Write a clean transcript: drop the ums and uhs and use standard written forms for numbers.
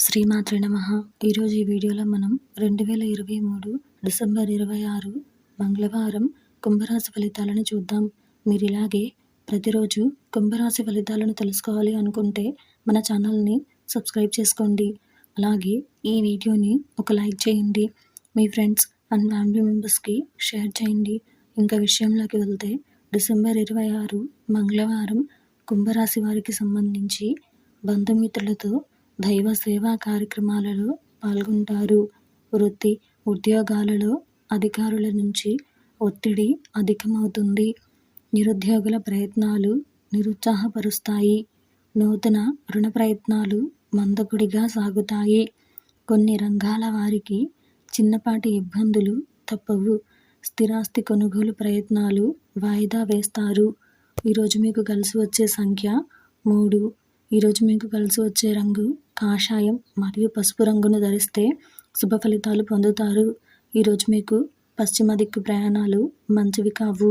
శ్రీమాత్రే నమః. ఈరోజు ఈ వీడియోలో మనం 2023 డిసెంబర్ 26 మంగళవారం కుంభరాశి ఫలితాలను చూద్దాం. మీరు ఇలాగే ప్రతిరోజు కుంభరాశి ఫలితాలను తెలుసుకోవాలి అనుకుంటే మన ఛానల్ని సబ్స్క్రైబ్ చేసుకోండి. అలాగే ఈ వీడియోని ఒక లైక్ చేయండి. మీ ఫ్రెండ్స్ అండ్ ఫ్యామిలీ మెంబర్స్కి షేర్ చేయండి. ఇంకా విషయంలోకి వెళ్తే డిసెంబర్ 26 మంగళవారం కుంభరాశి వారికి సంబంధించి బంధుమిత్రులతో దైవ సేవా కార్యక్రమాలలో పాల్గొంటారు. వృత్తి ఉద్యోగాలలో అధికారుల నుంచి ఒత్తిడి అధికమవుతుంది. నిరుద్యోగుల ప్రయత్నాలు నిరుత్సాహపరుస్తాయి. నూతన రుణ ప్రయత్నాలు మందకొడిగా సాగుతాయి. కొన్ని రంగాల వారికి చిన్నపాటి ఇబ్బందులు తప్పవు. స్థిరాస్తి కొనుగోలు ప్రయత్నాలు వాయిదా వేస్తారు. ఈరోజు మీకు కలిసి వచ్చే సంఖ్య 3. ఈరోజు మీకు కలిసి వచ్చే రంగు కాషాయం మరియు పసుపు రంగును ధరిస్తే శుభ ఫలితాలు పొందుతారు. ఈరోజు మీకు పశ్చిమ దిక్కు ప్రయాణాలు మంచివి కావు.